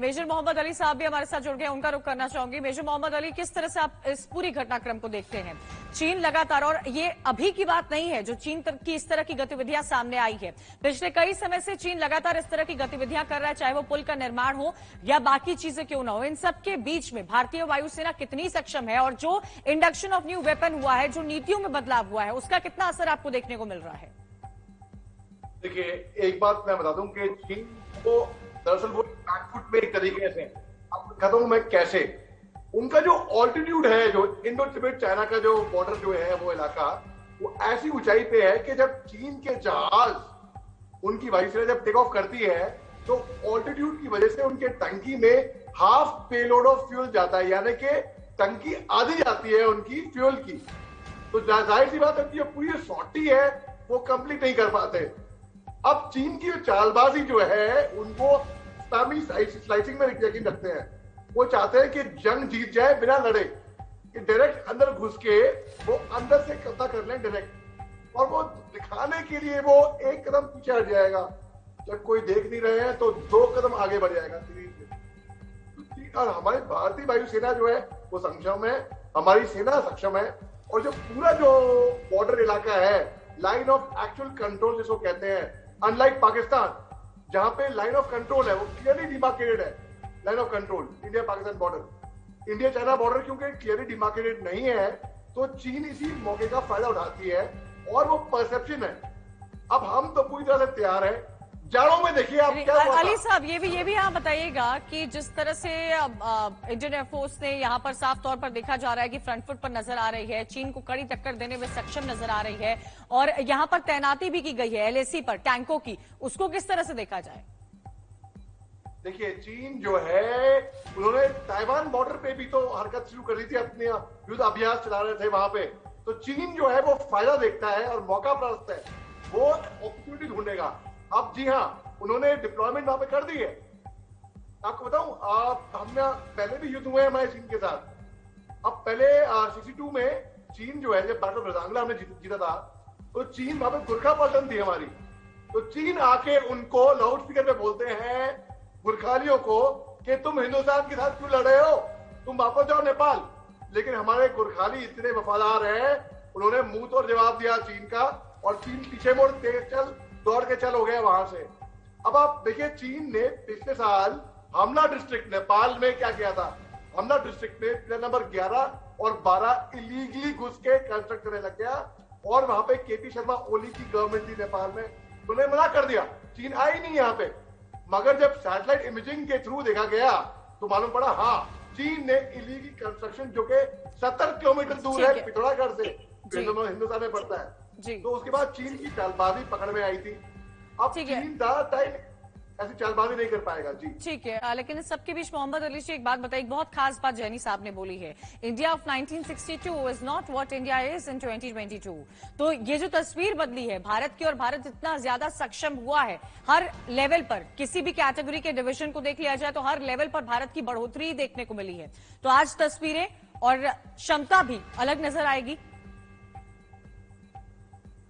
Major Mohammad Ali साहब भी हमारे साथ जुड़ गए, उनका रुख करना चाहूंगी। मेजर मोहम्मद अली, किस तरह से आप इस पूरी घटनाक्रम को देखते हैं? चीन लगातार, और ये अभी की बात नहीं है जो चीन की इस तरह की गतिविधियां सामने आई है, पिछले कई समय से चीन लगातार इस तरह की गतिविधियां कर रहा है, चाहे वो पुल का निर्माण हो या बाकी चीजें क्यों ना हो। इन सबके बीच में भारतीय वायुसेना कितनी सक्षम है, और जो इंडक्शन ऑफ न्यू वेपन हुआ है, जो नीतियों में बदलाव हुआ है, उसका कितना असर आपको देखने को मिल रहा है? देखिए, एक बात मैं बता दूं कि चीन को दरअसल वो बैकफुट में एक तरीके से, अब कहता हूं मैं कैसे, उनका जो ऑल्टीट्यूड है, जो इंडो तिब्बत चाइना का जो बॉर्डर जो है वो इलाका, वो ऐसी ऊंचाई पे है कि जब चीन के जहाज उनकी वायुसेना जब टेक ऑफ करती है तो ऑल्टीट्यूड की वजह से उनके टंकी में हाफ पेलोड ऑफ फ्यूल जाता है, यानी कि टंकी आधी जाती है उनकी फ्यूल की। तो जाहिर सी बात है कि पूरी सॉर्टी है वो कंप्लीट नहीं कर पाते। अब चीन की चालबाजी जो है, उनको इस्लामी स्लाइसिंग में यकीन रखते हैं। वो चाहते हैं कि जंग जीत जाए बिना लड़े, कि डायरेक्ट अंदर घुस के वो अंदर से कब्जा कर लें डायरेक्ट, और वो दिखाने के लिए वो एक कदम पीछे हट जाएगा। जब कोई देख नहीं रहे हैं तो 2 कदम आगे बढ़ जाएगा धीरे। और हमारी भारतीय वायुसेना जो है वो सक्षम है, हमारी सेना सक्षम है, और जो पूरा जो बॉर्डर इलाका है, लाइन ऑफ एक्चुअल कंट्रोल जिसको कहते हैं, अनलाइक पाकिस्तान जहां पे लाइन ऑफ कंट्रोल है वो क्लियरली डिमार्केटेड है। Line of control India Pakistan border, India China border क्योंकि क्लियरली डिमार्केटेड नहीं है, तो चीन इसी मौके का फायदा उठाती है, और वो परसेप्शन है। अब हम तो पूरी तरह से तैयार हैं। जाड़ों में देखिए आप क्या हुआ। अली साहब, ये भी आप बताइएगा कि जिस तरह से इंडियन एयरफोर्स ने यहाँ पर साफ तौर पर देखा जा रहा है कि फ्रंट फुट पर नजर आ रही है, चीन को कड़ी टक्कर देने में सक्षम नजर आ रही है, और यहाँ पर तैनाती भी की गई है LAC पर टैंकों की, उसको किस तरह से देखा जाए? देखिए, चीन जो है उन्होंने ताइवान बॉर्डर पे भी तो हरकत शुरू कर दी थी, अपने युद्ध अभ्यास चला रहे थे वहां पे। तो चीन जो है वो फायदा देखता है और मौका परस्त है, वो अपॉर्चुनिटी ढूंढेगा। अब जी हाँ, उन्होंने डिप्लॉयमेंट वहां पे कर दी है। आपको बताऊं, हमने पहले भी युद्ध हुए हैं हमारे चीन के साथ। अब पहले 62 में चीन जो है, जब बैटल ऑफ रजांगला हमने जीता था, तो चीन वहां पे गुरखा पलटन थी हमारी। तो चीन आके उनको लाउड स्पीकर पे बोलते हैं गुरखालियों को कि तुम हिंदुस्तान के साथ क्यों लड़े हो, तुम वापस जाओ नेपाल। लेकिन हमारे गुरखाली इतने वफादार हैं, उन्होंने मुंह तोड़ जवाब दिया चीन का, और चीन पीछे मुड़ तेज चल दौड़ के चल हो गया वहां से। अब आप देखिए, चीन ने पिछले साल हमला डिस्ट्रिक्ट नेपाल में क्या किया था। हमला डिस्ट्रिक्ट में प्लेन नंबर 11 और 12 इलीगली घुस के कंस्ट्रक्ट करने लग गया, और वहां पे KP शर्मा ओली की गवर्नमेंट थी नेपाल में, उन्होंने मना कर दिया, चीन आई नहीं यहाँ पे। मगर जब सैटेलाइट इमेजिंग के थ्रू देखा गया तो मालूम पड़ा, हाँ, चीन ने इलीगल कंस्ट्रक्शन जो कि 70 किलोमीटर दूर है पिथौरागढ़ से, हिंदुस्तान में पड़ता है, तो उसके बाद चीन की चालबाजी पकड़ में आई थी। अब चीन ज्यादा टाइम ऐसी चालबाजी नहीं कर पाएगा। जी ठीक है, लेकिन इस सबके बीच मोहम्मद अली जी एक बात बताइए, एक बहुत खास बात जैनी साहब ने बोली है, India of 1962 is not what India is in 2022। तो ये जो तस्वीर बदली है भारत की, और भारत इतना ज्यादा सक्षम हुआ है हर लेवल पर, किसी भी कैटेगरी के डिवीजन को देख लिया जाए तो हर लेवल पर भारत की बढ़ोतरी देखने को मिली है। तो आज तस्वीरें और क्षमता भी अलग नजर आएगी।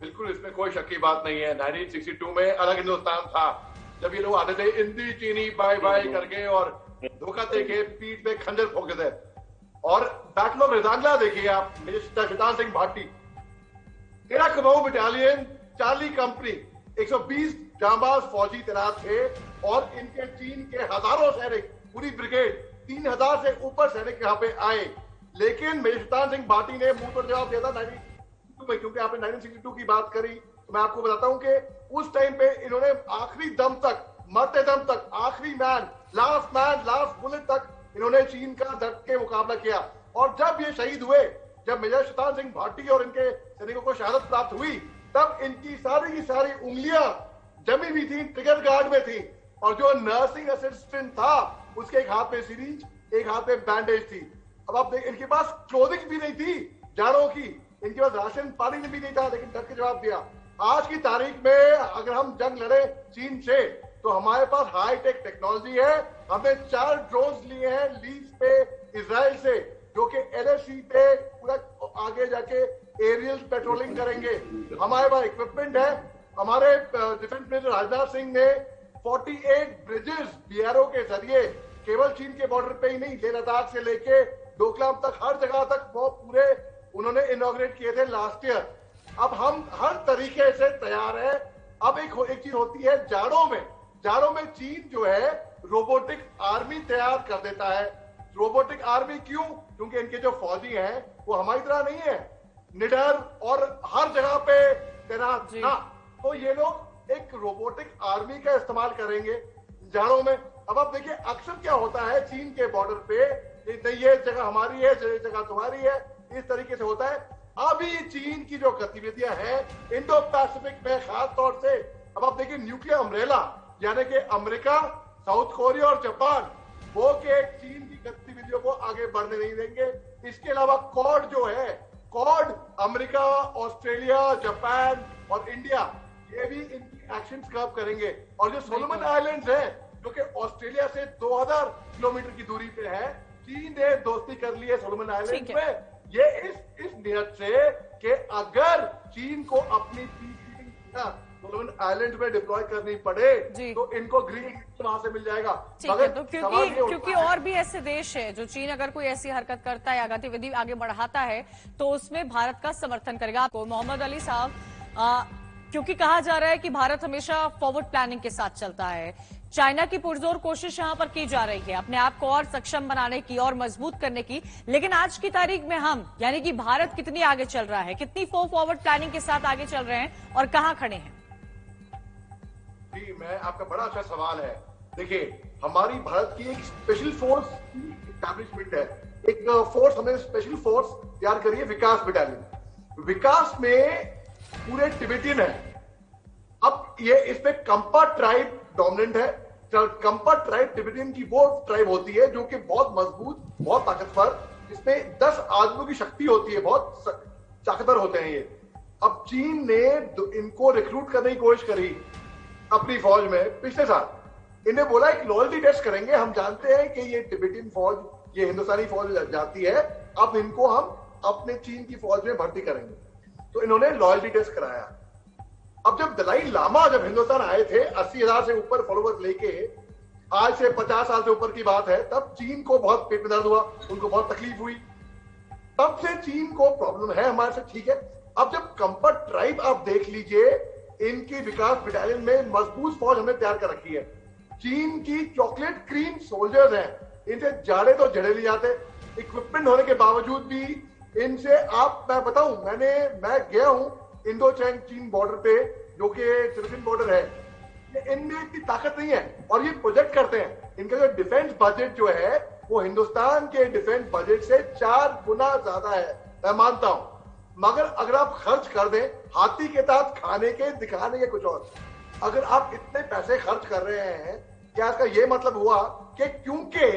बिल्कुल, इसमें कोई शक की बात नहीं है। 1962 में अलग हिंदुस्तान था, जब ये लोग आते थे हिंदी चीनी बाय बाय करके और धोखा देके पीठ पे खंजर ठोकते थे। और बैटल ऑफ रजांगला देखिए आप, Shaitan Singh Bhati, 13 Kumaon battalion, Charlie company, 120 जांबाज फौजी तैनात थे, और इनके चीन के हजारों सैनिक, पूरी ब्रिगेड, 3000 से ऊपर सैनिक यहाँ पे आए। लेकिन मेजर शैतान सिंह भाटी ने मुंह पर जवाब दिया था 1962 में, क्योंकि आपने 1962 की बात करी, तो मैं आपको बताता हूं कि उस टाइम पे इन्होंने आखिरी दम तक, मरते दम तक, आखिरी मैन, लास्ट बुलेट तक इन्होंने चीन का डट के मुकाबला किया। और जब ये शहीद हुए, जब मेजर शैतान सिंह भाटी और इनके सैनिकों को शहादत प्राप्त हुई, तब इनकी सारी की सारी उंगलियां जमी हुई थी, ट्रिगर गार्ड में थी, और जो नर्सिंग असिस्टेंट था उसके एक हाथ में सीरीज, एक हाथ में बैंडेज थी। अब आप देख, इनके पास क्लोथिंग भी नहीं थी जाड़ों की, इनके पास राशन पानी भी नहीं था, लेकिन डट के जवाब दिया। आज की तारीख में अगर हम जंग लड़े चीन से, तो हमारे पास हाई टेक टेक्नोलॉजी है। हमने 4 ड्रोन्स लिए हैं लीज पे इजराइल से, जो कि LAC पे पूरा आगे जाके एरियल पेट्रोलिंग करेंगे। हमारे पास इक्विपमेंट है। हमारे डिफेंस मिनिस्टर राजनाथ सिंह ने 48 ब्रिजेस BRO के जरिए केवल चीन के बॉर्डर पे ही नहीं, लेह लद्दाख से लेके डोकलाम तक, हर जगह तक वो पूरे उन्होंने इनॉग्रेट किए थे लास्ट ईयर। अब हम हर तरीके से तैयार है। अब एक चीज होती है जाड़ों में चीन जो है रोबोटिक आर्मी तैयार कर देता है। रोबोटिक आर्मी क्यों? क्योंकि इनके जो फौजी हैं वो हमारी तरह नहीं है, निडर और हर जगह पे तैनात ना। तो ये लोग एक रोबोटिक आर्मी का इस्तेमाल करेंगे जाड़ों में। अब आप देखिए अक्सर क्या होता है चीन के बॉर्डर पे, ये जगह हमारी है, ये जगह तुम्हारी है, इस तरीके से होता है। अभी चीन की जो गतिविधियां हैं इंडो पैसिफिक में खास तौर से, अब आप देखिए न्यूक्लियर अम्ब्रेला, यानी कि अमेरिका, साउथ कोरिया और जापान वो के चीन की गतिविधियों को आगे बढ़ने नहीं देंगे। इसके अलावा क्वाड जो है, क्वाड अमेरिका, ऑस्ट्रेलिया, जापान और इंडिया, ये भी इनकी एक्शंस कर्व करेंगे। और जो सोलोमन आइलैंड्स है जो कि ऑस्ट्रेलिया से 2000 किलोमीटर की दूरी पे है, चीन ने दोस्ती कर ली है सोलोमन आइलैंड में। ये इस नियत से कि अगर चीन को अपनी सोलोमन आइलैंड में डिप्लॉय करनी पड़े तो इनको ग्रीन वहां से मिल जाएगा। मगर तो क्योंकि और भी ऐसे देश है जो चीन अगर कोई ऐसी हरकत करता है या गतिविधि आगे बढ़ाता है तो उसमें भारत का समर्थन करेगा। आपको मोहम्मद अली साहब, क्योंकि कहा जा रहा है कि भारत हमेशा फॉरवर्ड प्लानिंग के साथ चलता है, चाइना की पुरजोर कोशिश यहां पर की जा रही है अपने आप को और सक्षम बनाने की और मजबूत करने की, लेकिन आज की तारीख में हम यानी कि भारत कितनी आगे चल रहा है, कितनी फॉरवर्ड प्लानिंग के साथ आगे चल रहे हैं और कहां खड़े हैं? जी, मैं आपका बड़ा अच्छा सवाल है। देखिए, हमारी भारत की एक स्पेशल फोर्स एस्टैब्लिशमेंट है, एक फोर्स हमने स्पेशल फोर्स तैयार करी है, विकास बटालियन। विकास में पूरे टिबेटियन है। अब ये इसमें कंपा ट्राइब डोमिनेंट है। कंपा ट्राइब टिबेटियन की वो ट्राइब होती है जो कि बहुत मजबूत, बहुत ताकतवर, इसमें 10 आदमियों की शक्ति होती है, बहुत ताकतवर होते हैं ये। अब चीन ने इनको रिक्रूट करने की कोशिश करी अपनी फौज में पिछले साल। इन्हें बोला एक लॉयल्टी टेस्ट करेंगे, हम जानते हैं कि ये टिबेटियन फौज, ये हिंदुस्तानी फौज जाती है, अब इनको हम अपने चीन की फौज में भर्ती करेंगे। तो इन्होंने लॉयल्टी टेस्ट कराया। अब जब दलाई लामा जब हिंदुस्तान आए थे 80,000 से ऊपर फॉलोवर्स लेके, आज से 50 साल से ऊपर की बात है, तब चीन को बहुत पेट में दर्द हुआ, उनको बहुत तकलीफ हुई। तब से चीन को प्रॉब्लम है हमारे से, ठीक है। अब जब कंपा ट्राइब आप देख लीजिए, इनकी विकास बटालियन में मजबूत फौज हमने तैयार कर रखी है। चीन की चॉकलेट क्रीम सोल्जर्स हैं, इनसे जाड़े तो जड़े ले जाते, इक्विपमेंट होने के बावजूद भी इनसे मैं बताऊं, मैं गया हूं इंडो चीन बॉर्डर पे जो कि तिब्बत बॉर्डर है, इनमें इतनी ताकत नहीं है और ये प्रोजेक्ट करते हैं। इनका जो डिफेंस बजट जो है वो हिंदुस्तान के डिफेंस बजट से 4 गुना ज्यादा है, मैं मानता हूं। मगर अगर आप खर्च कर दें हाथी के साथ खाने के दिखाने के कुछ और, अगर आप इतने पैसे खर्च कर रहे हैं, क्या इसका ये मतलब हुआ कि क्योंकि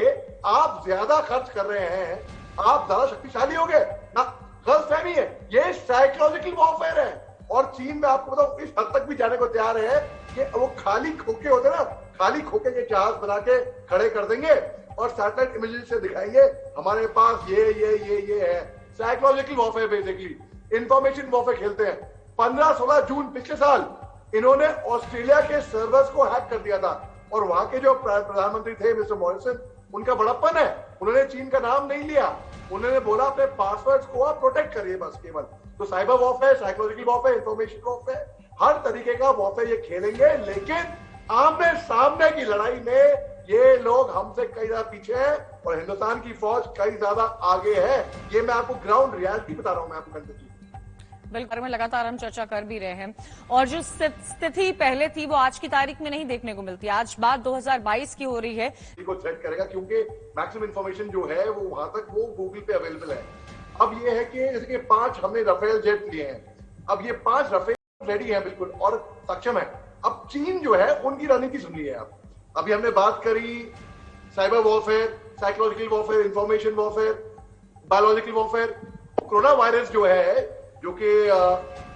आप ज्यादा खर्च कर रहे हैं आप ज्यादा शक्तिशाली हो गए? ना, गलतफहमी है, ये साइकोलॉजिकल वॉरफेयर है। और चीन में आपको बताऊं इस हद तक भी जाने को तैयार है कि वो खाली खोखे होते ना, खाली खोखे के जहाज बना के खड़े कर देंगे और सैटेलाइट इमेजेस से दिखाएंगे हमारे पास ये है। Psychological warfare, basically information warfare खेलते हैं। 15-16 जून पिछले साल इन्होंने ऑस्ट्रेलिया के सर्वर्स को हैक कर दिया था और वहां के जो प्रधानमंत्री थे मिस्टर मॉरिसन, उनका बड़प्पन है, उन्होंने चीन का नाम नहीं लिया, उन्होंने बोला अपने पासवर्ड्स को आप प्रोटेक्ट करिए बस केवल। तो cyber warfare, psychological warfare, information warfare, हर तरीके का वॉरफेयर ये खेलेंगे, लेकिन आमने सामने की लड़ाई में ये लोग हमसे कई ज्यादा पीछे हैं और हिंदुस्तान की फौज कई ज्यादा आगे है। ये मैं आपको ग्राउंड रियलिटी बता रहा हूं, मैं आपको बिल्कुल में लगातार हम चर्चा कर भी रहे हैं। और जो स्थिति पहले थी वो आज की तारीख में नहीं देखने को मिलती, आज बात 2022 की हो रही है। को थ्रेट करेगा क्योंकि मैक्सिमम इंफॉर्मेशन जो है वो वहां तक वो गूगल पे अवेलेबल है। अब ये है कि जैसे कि 5 हमने राफेल जेट लिए हैं, अब ये 5 राफेल रेडी हैं बिल्कुल और सक्षम है। अब चीन जो है उनकी रणनीति सुनिए आप। अभी हमने बात करी cyber warfare, psychological warfare, information warfare, biological warfare. Corona virus जो है, जो कि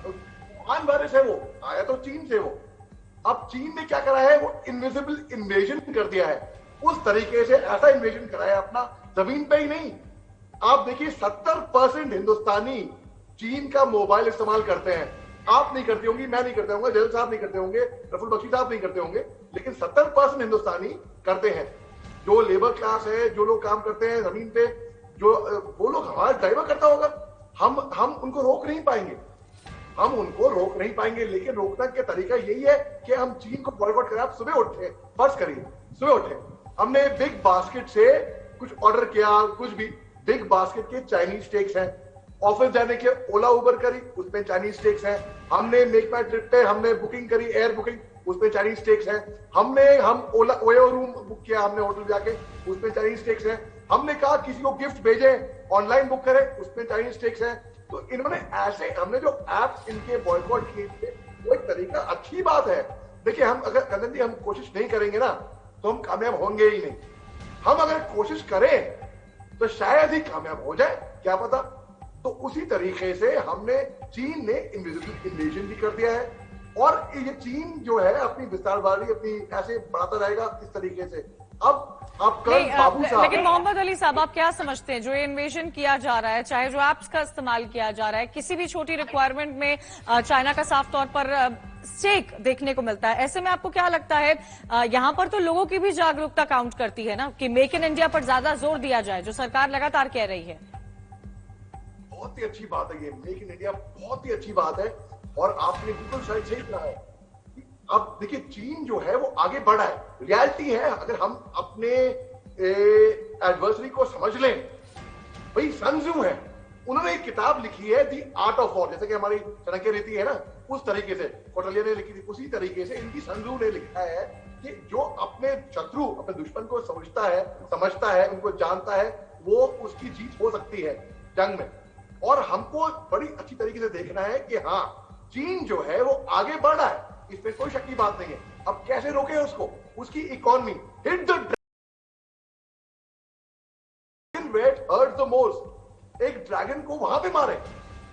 वुहान वायरस है, वो आया तो चीन से। वो अब चीन ने क्या करा है, वो इनविजिबल इन्वेजन कर दिया है, उस तरीके से ऐसा इन्वेजन कराया अपना, जमीन पे ही नहीं। आप देखिए 70% हिंदुस्तानी चीन का मोबाइल इस्तेमाल करते हैं। आप नहीं करते होंगे, मैं नहीं करते होंगे, जैल साहब नहीं करते होंगे, रफुल बख्शी साहब नहीं करते होंगे, लेकिन 70% हिंदुस्तानी करते हैं। जो लेबर क्लास है, जो लोग काम करते हैं जमीन पे, जो वो लोग हमारा ड्राइवर करता होगा, हम उनको रोक नहीं पाएंगे, हम उनको रोक नहीं पाएंगे। लेकिन रोकने का तरीका यही है कि हम चीन को बॉयकॉट करें। आप सुबह उठे, फर्ज करिए सुबह उठे, हमने बिग बास्केट से कुछ ऑर्डर किया, कुछ भी, बिग बास्केट के चाइनीज स्टेक्स हैं, ऑफिस जाने के ओला उबर करी, उसमें चाइनीज स्टेक्स हैं, हमने मेक माई ट्रिप पे हमने बुकिंग करी, एयर बुकिंग, उसमें चाइनीज स्टेक्स हैं, हम ओयो रूम बुक किया हमने होटल जाके, उसमें चाइनीज स्टेक्स हैं, हमने कहा किसी को गिफ्ट भेजे, ऑनलाइन बुक करें, उसमें चाइनीज स्टेक्स हैं। तो इन्होंने ऐसे, हमने जो एप्स इनके बॉयकॉट किए थे, वो एक तरीका अच्छी बात है। देखिए, हम अगर कदम जी हम कोशिश नहीं करेंगे ना तो हम कामयाब होंगे ही नहीं। हम अगर कोशिश करें तो शायद ही कामयाब हो जाए, क्या पता। तो उसी तरीके से हमने, चीन ने इन्वेजन भी कर दिया है, और ये चीन जो है अपनी विस्तारवादी अपनी ऐसे बढ़ाता रहेगा इस तरीके से। अब आप कल बाबू साहब, लेकिन मोहम्मद अली साहब, आप क्या समझते हैं जो ये इन्वेजन किया जा रहा है, चाहे जो एप्स का इस्तेमाल किया जा रहा है, किसी भी छोटी रिक्वायरमेंट में चाइना का साफ तौर पर स्टेक देखने को मिलता है, ऐसे में आपको क्या लगता है यहाँ पर तो लोगों की भी जागरूकता काउंट करती है ना, कि मेक इन इंडिया पर ज्यादा जोर दिया जाए, जो सरकार लगातार कह रही है। बहुत ही अच्छी बात है ये, मेक इन इंडिया बहुत ही अच्छी बात है, और आपने बिल्कुल सही कहा है। अब देखिए, चीन जो है वो आगे बढ़ा है, रियलिटी है। अगर हम अपने एडवर्सरी को समझ लें, भाई सन त्सू है, उन्होंने एक किताब लिखी है दी आर्ट ऑफ वॉर, जैसे कि हमारी चाणक्य रीति है ना, उस तरीके से कौटिल्य ने लिखी थी, उसी तरीके से इनकी सन त्सू ने लिखा है कि जो अपने शत्रु, अपने दुश्मन को समझता है, उनको जानता है, वो उसकी जीत हो सकती है जंग में। और हमको बड़ी अच्छी तरीके से देखना है कि हाँ, चीन जो है वो आगे बढ़ रहा है, इसमें कोई शक की बात नहीं है। अब कैसे रोके उसको, उसकी economy, hit the dragon where it hurt the most, एक ड्रैगन को वहां पे मारे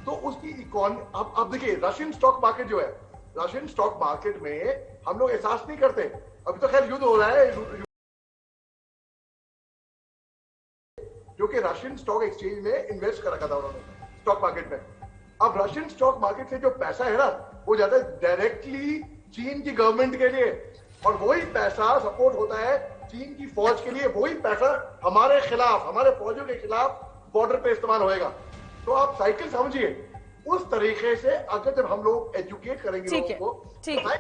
तो उसकी इकोनॉमी। अब देखिए, रशियन स्टॉक मार्केट जो है, रशियन स्टॉक मार्केट में हम लोग एहसास नहीं करते, अभी तो खैर युद्ध हो रहा है, जो कि रशियन स्टॉक एक्सचेंज में इन्वेस्ट कर रखा था उन्होंने स्टॉक मार्केट में। अब रशियन स्टॉक मार्केट से जो पैसा है ना, वो जाता है डायरेक्टली चीन की गवर्नमेंट के लिए, और वही पैसा सपोर्ट होता है चीन की फौज के लिए, वही पैसा हमारे खिलाफ, हमारे फौजों के खिलाफ बॉर्डर पे इस्तेमाल होएगा। तो आप साइकिल समझिए, उस तरीके से अगर जब हम लोग एजुकेट करेंगे लोगों को, ठीक है।